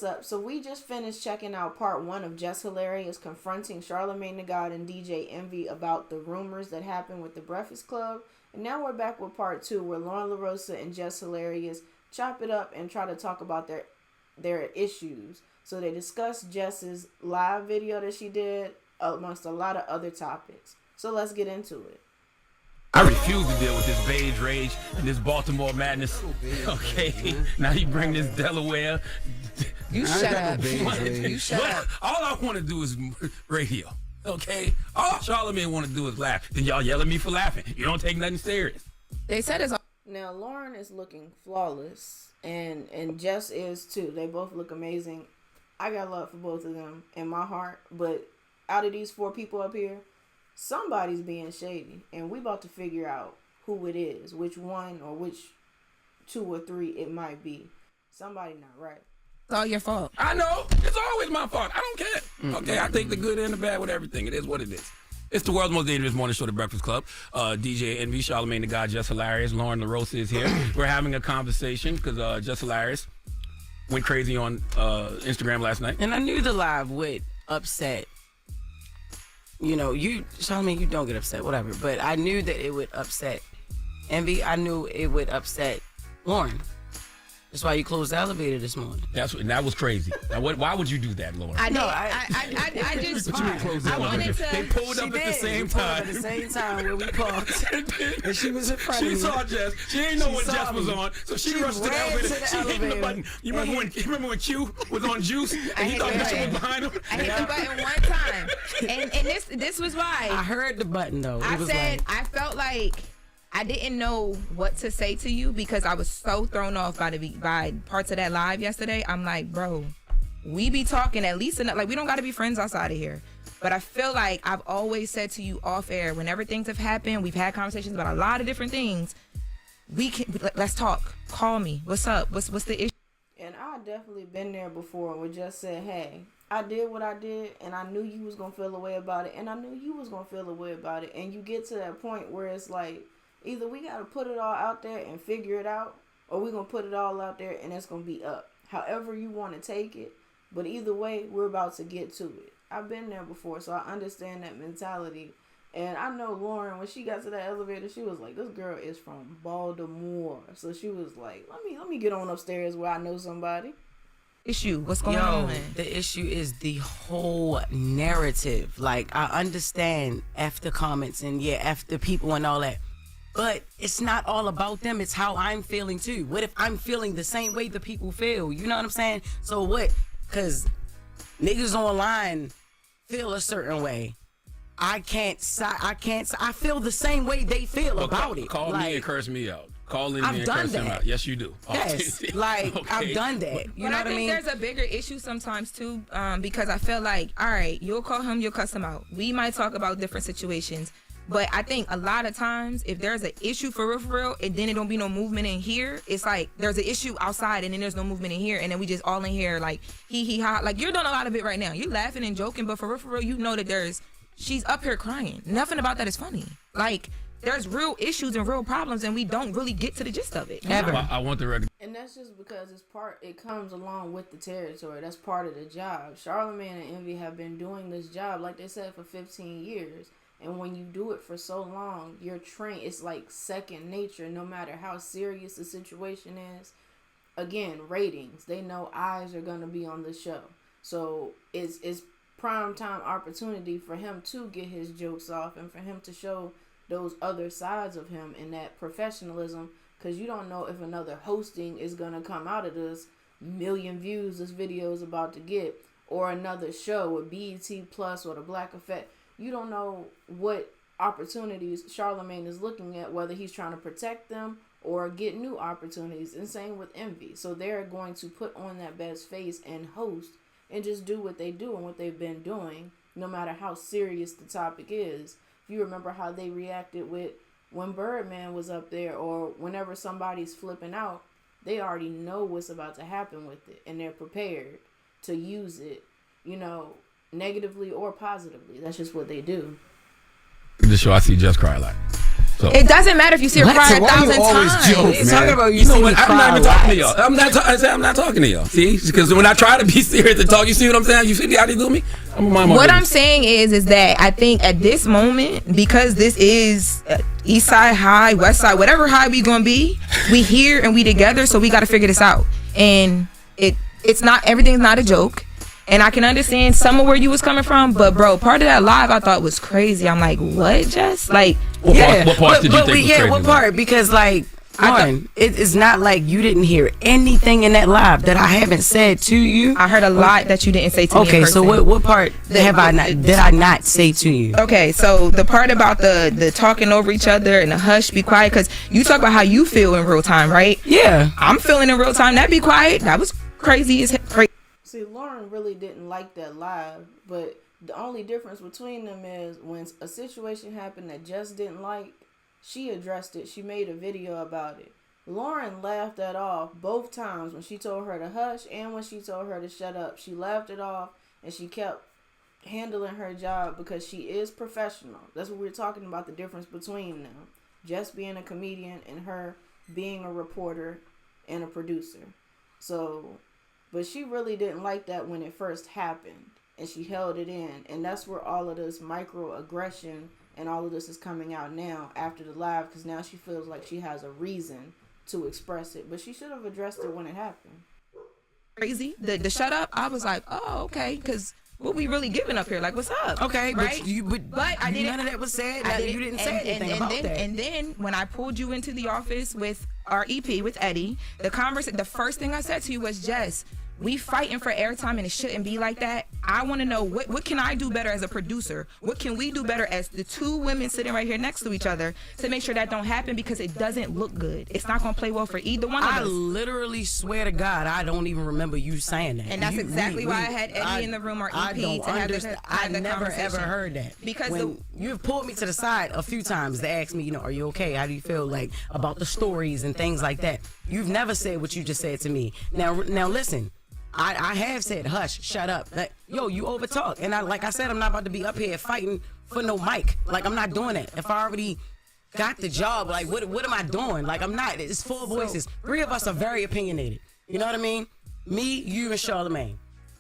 what's up? So we just finished checking out part 1 of Jess Hilarious confronting Charlamagne the God and DJ Envy about the rumors that happened with the Breakfast Club. And now we're back with part 2 where Loren LoRosa and Jess Hilarious chop it up and try to talk about their issues. So they discuss Jess's live video that she did amongst a lot of other topics. So let's get into it. I refuse to deal with this beige rage and this Baltimore madness. Okay, now you bring this Delaware. You shut up. You shut up. All I want to do is radio. Okay, all Charlamagne want to do is laugh. Then y'all yell at me for laughing. You don't take nothing serious. They said it's. Now Loren is looking flawless, and Jess is too. They both look amazing. I got love for both of them in my heart, but out of these 4 people up here, somebody's being shady, and we about to figure out who it is, which one or which 2 or 3 it might be. Somebody not right. It's all your fault. I know. It's always my fault. I don't care. Okay, I take the good and the bad with everything. It is what it is. It's the world's most dangerous morning show, The Breakfast Club. DJ Envy, Charlamagne the God, Jess Hilarious, Loren LoRosa is here. We're having a conversation because Jess Hilarious went crazy on Instagram last night. And I knew the live would upset. You know, Charlamagne, you don't get upset, whatever. But I knew that it would upset Envy. I knew it would upset Loren. That's why you closed the elevator this morning. That was crazy. Now, why would you do that, Loren? I just I wanted to. They pulled up at the same time. At the same time when we parked, and she was in front of me. She saw Jess. She didn't know what Jess was on, so she rushed to the elevator. She hit the button. You remember when Q was on Juice and he thought Jess was behind him? I hit the button one time, and this was why I heard the button though. I said I felt like I didn't know what to say to you because I was so thrown off by parts of that live yesterday. I'm like, bro, we be talking at least enough. Like, we don't got to be friends outside of here. But I feel like I've always said to you off air, whenever things have happened, we've had conversations about a lot of different things. Let's talk. Call me. What's up? What's the issue? And I definitely been there before and would just say, hey, I did what I did, and I knew you was going to feel a way about it, and I knew you was going to feel a way about it. And you get to that point where it's like, either we got to put it all out there and figure it out, or we're going to put it all out there and it's going to be up. However you want to take it. But either way, we're about to get to it. I've been there before, so I understand that mentality. And I know Loren, when she got to that elevator, she was like, this girl is from Baltimore. So she was like, let me get on upstairs where I know somebody. Issue. What's going on? The issue is the whole narrative. Like, I understand after comments and after people and all that. But it's not all about them. It's how I'm feeling too. What if I'm feeling the same way the people feel? You know what I'm saying? So what? Because niggas online feel a certain way. I feel the same way they feel about it. Call me and curse me out. Call in me and curse them out. Yes, you do. Yes, like, okay. I've done that. You know what I mean? There's a bigger issue sometimes too, because I feel like, all right, you'll call him, you'll cuss him out. We might talk about different situations. But I think a lot of times, if there's an issue for real, and then it don't be no movement in here, it's like there's an issue outside and then there's no movement in here, and then we just all in here like he ha. Like, you're doing a lot of it right now. You're laughing and joking, but for real, you know that she's up here crying. Nothing about that is funny. Like, there's real issues and real problems, and we don't really get to the gist of it. Ever. I want the record. And that's just because it comes along with the territory. That's part of the job. Charlamagne and Envy have been doing this job, like they said, for 15 years. And when you do it for so long, you're trained. It's like second nature, no matter how serious the situation is. Again, ratings. They know eyes are going to be on the show. So it's prime time opportunity for him to get his jokes off and for him to show those other sides of him and that professionalism. Because you don't know if another hosting is going to come out of this million views this video is about to get, or another show with BET Plus or the Black Effect. You don't know what opportunities Charlamagne is looking at, whether he's trying to protect them or get new opportunities. And same with Envy. So they're going to put on that best face and host and just do what they do and what they've been doing, no matter how serious the topic is. If you remember how they reacted with when Birdman was up there, or whenever somebody's flipping out, they already know what's about to happen with it, and they're prepared to use it, negatively or positively. That's just what they do. The show, I see Jess cry a lot. So it doesn't matter if you see her cry 1,000 times. He's talking about you know what? I'm not even talking to y'all. I'm not talking to y'all. See, because when I try to be serious and talk, you see what I'm saying? You see how they do me? What I'm saying is that I think at this moment, because this is East Side High, West Side, whatever high we gonna be, we here and we together, so we got to figure this out. And it's not, everything's not a joke. And I can understand some of where you was coming from, but bro, part of that live I thought was crazy. I'm like, what, Jess? Like, what part did you think was crazy? What part? Because like, Loren, it's not like you didn't hear anything in that live that I haven't said to you. I heard a lot that you didn't say to me. Okay, so what part did I not say to you? Okay, so the part about the talking over each other and the hush, be quiet, because you talk about how you feel in real time, right? Yeah, I'm feeling in real time. That be quiet. That was crazy as crazy. See, Loren really didn't like that live, but the only difference between them is when a situation happened that Jess didn't like, she addressed it. She made a video about it. Loren laughed that off both times when she told her to hush and when she told her to shut up. She laughed it off and she kept handling her job because she is professional. That's what we're talking about, the difference between them. Jess being a comedian and her being a reporter and a producer. So... But she really didn't like that when it first happened, and she held it in. And that's where all of this microaggression and all of this is coming out now after the live, because now she feels like she has a reason to express it. But she should have addressed it when it happened. Crazy. The shut up, I was like, oh, okay, because what we really giving up here? Like, what's up? Okay, right? But I didn't. None of that was said. You didn't say anything about that. And then when I pulled you into the office with our EP, with Eddie, the first thing I said to you was, Jess, we fighting for airtime and it shouldn't be like that. I want to know what can I do better as a producer? What can we do better as the two women sitting right here next to each other to make sure that don't happen, because it doesn't look good. It's not going to play well for either one of us. I literally swear to God, I don't even remember you saying that. And that's exactly why I had Eddie in the room, or EP, I never ever heard that. Because you've pulled me to the side a few times to ask me, are you okay? How do you feel like about the stories and things like that? You've never said what you just said to me. Now listen. I have said, hush, shut up. Like, yo, you overtalk. And like I said, I'm not about to be up here fighting for no mic. Like, I'm not doing that. If I already got the job, like, what am I doing? Like, I'm not. It's four voices. Three of us are very opinionated. You know what I mean? Me, you, and Charlamagne.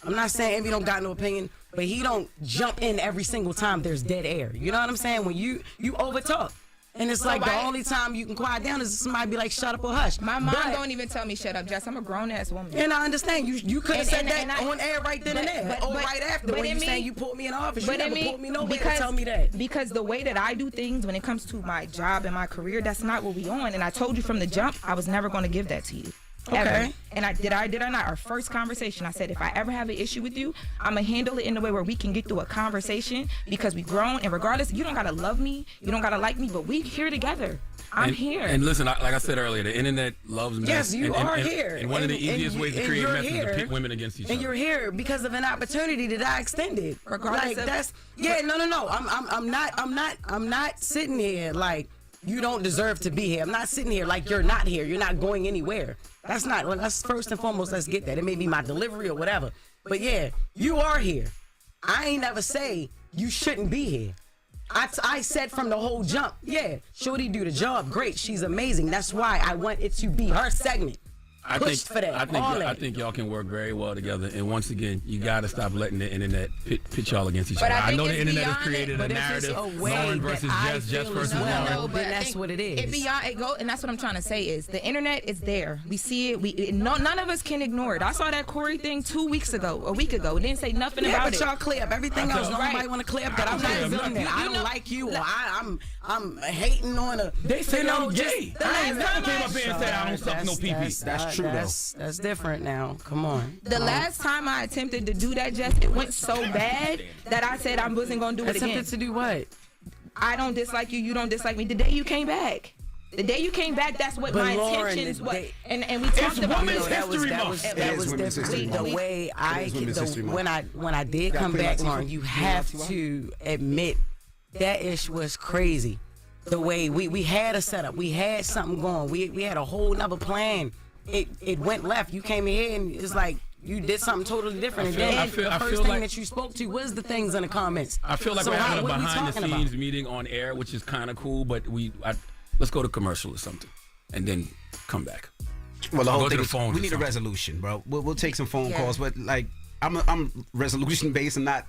I'm not saying Envy don't got no opinion, but he don't jump in every single time there's dead air. You know what I'm saying? When you overtalk. And it's like the only time you can quiet down is somebody be like, shut up or hush. My mom don't even tell me shut up, Jess. I'm a grown-ass woman. And I understand. You could have said that on air right then and there. Or right after. When you saying you pulled me in the office, you never pulled me nowhere to tell me that. Because the way that I do things when it comes to my job and my career, that's not what we on. And I told you from the jump, I was never going to give that to you. Okay. Ever. And I did or not, our first conversation, I said, if I ever have an issue with you, I'm going to handle it in a way where we can get through a conversation, because we grown, and regardless, you don't got to love me, you don't got to like me, but we here together. I'm here. And listen, like I said earlier, the internet loves mess. Yes, you are here. And one of the easiest ways to create mess is to pit women against each other. And you're here because of an opportunity that I extended. Regardless no. I'm not sitting here like you don't deserve to be here. I'm not sitting here like you're not here. You're not going anywhere. That's first and foremost, let's get that. It may be my delivery or whatever. But yeah, you are here. I ain't never say you shouldn't be here. I said from the whole jump, yeah, Shorty do the job great. She's amazing. That's why I want it to be her segment. I think y'all can work very well together. And once again, you got to stop letting the internet pit y'all against each other. I know the internet has created a narrative, Loren versus Jess versus Loren. Then that's what it is. And that's what I'm trying to say is the internet is there. We see it. None of us can ignore it. I saw that Corey thing a week ago. It didn't say nothing about it. But y'all clear up everything else. Nobody want to clear up that I'm not doing that. I don't like you, or I'm hating on a. They say I'm gay. I ain't never came up here and said I don't suck no pee-pee. That's true though. That's different now. Come on. The last time I attempted to do that, Jess, it went so bad that I said I wasn't gonna do it again. Attempted to do what? I don't dislike you. You don't dislike me. The day you came back. That's what my intentions was. And we talked about it. That was definitely the way when I did come back, Loren, you have to admit that ish was crazy. The way we had a setup, we had something going, we had a whole nother plan. It went left. You came here and it's like you did something totally different. The first thing that you spoke to was the things in the comments. I feel like we're having a behind the scenes meeting on air, which is kind of cool, but Let's go to commercial or something, and then come back. Well, the I'll whole go to thing the is phones we or need a something. resolution, bro. We'll take some phone Yeah. calls, but like I'm resolution based and not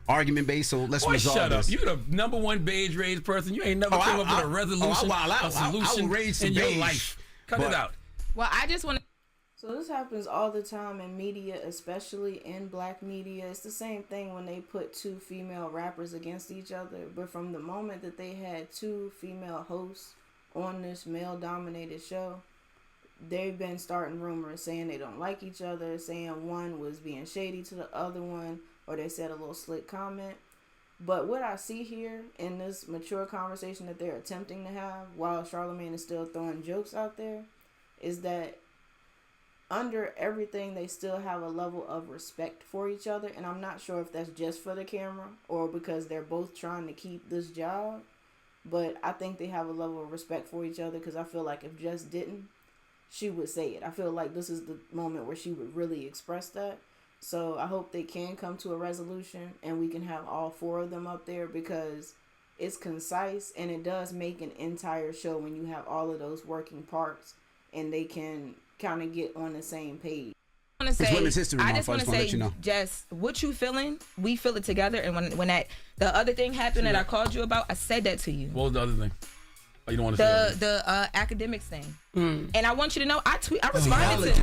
argument based. So let's Boy, resolve shut up. this. You the number one beige rage person. You ain't never come up with a resolution, I a solution will rage some in your beige, life. Cut but- it out. Well, I just want to. So this happens all the time in media, especially in black media. It's the same thing when they put two female rappers against each other. But from the moment that they had two female hosts on this male-dominated show, they've been starting rumors saying they don't like each other, saying one was being shady to the other one, or they said a little slick comment. But what I see here in this mature conversation that they're attempting to have while Charlamagne is still throwing jokes out there is that under everything, they still have a level of respect for each other. And I'm not sure if that's just for the camera or because they're both trying to keep this job. But I think they have a level of respect for each other because I feel like if Jess didn't, she would say it. I feel like this is the moment where she would really express that. So I hope they can come to a resolution and we can have all four of them up there because it's concise and it does make an entire show when you have all of those working parts and they can kind of get on the same page. It's Women's History Month. I just want to wanna say, let you know. Jess, what you feeling, we feel it together. And when that the other thing happened that I called you about, I said that to you. What was the other thing? Oh, you don't want to say that? The academics thing. And I want you to know, I responded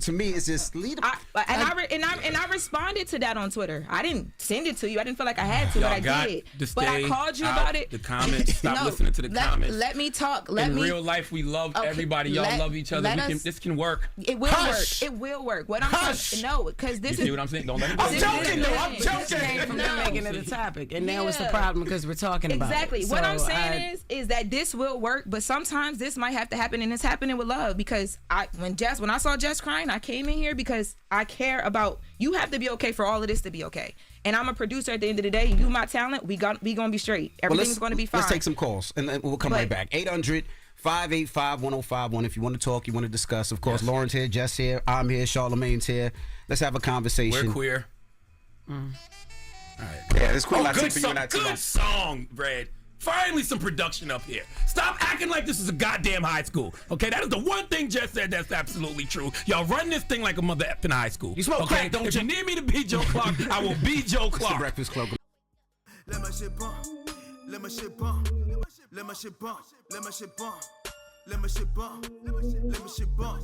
To me, it's just lead. I responded to that on Twitter. I didn't send it to you. I didn't feel like I had to, Y'all but I got did. to But I stay called you out about it. the comments. Stop listening to the comments. Let me talk. In real life, we love everybody. Y'all love each other. This can work. It will Hush. work. It will work. What I'm saying, no, because this You is. see what I'm saying? Don't let it go. I'm joking, though. I'm joking. Came from them No. making it a topic, and now it's the Yeah. problem because we're talking about it. Exactly. What I'm So saying is that this will work, but sometimes this might have to happen, and it's happening with love because when I saw Jess crying, I came in here because I care about you. Have to be okay for all of this to be okay. And I'm a producer at the end of the day. You my talent. We gonna be straight. Everything's gonna be fine. Let's take some calls and then we'll come right back. 800-585-1051. If you want to talk, you want to discuss. Of course, Lauren's here, Jess here, I'm here, Charlamagne's here. Let's have a conversation. We're queer. All right. Yeah, this Queen Good Latifah, you're not too good long. song, Brad. Finally, some production up here. Stop acting like this is a goddamn high school. Okay, that is the one thing Jess said that's absolutely true. Y'all run this thing like a mother effing high school. You smoke crack, don't if you? you need me to be Joe Clark, I will be Joe It's the Clark. Breakfast Club. Let my shit bump. Let my shit bump. Let my shit bump. Let my shit bump. Let my shit bump. Let my shit bump.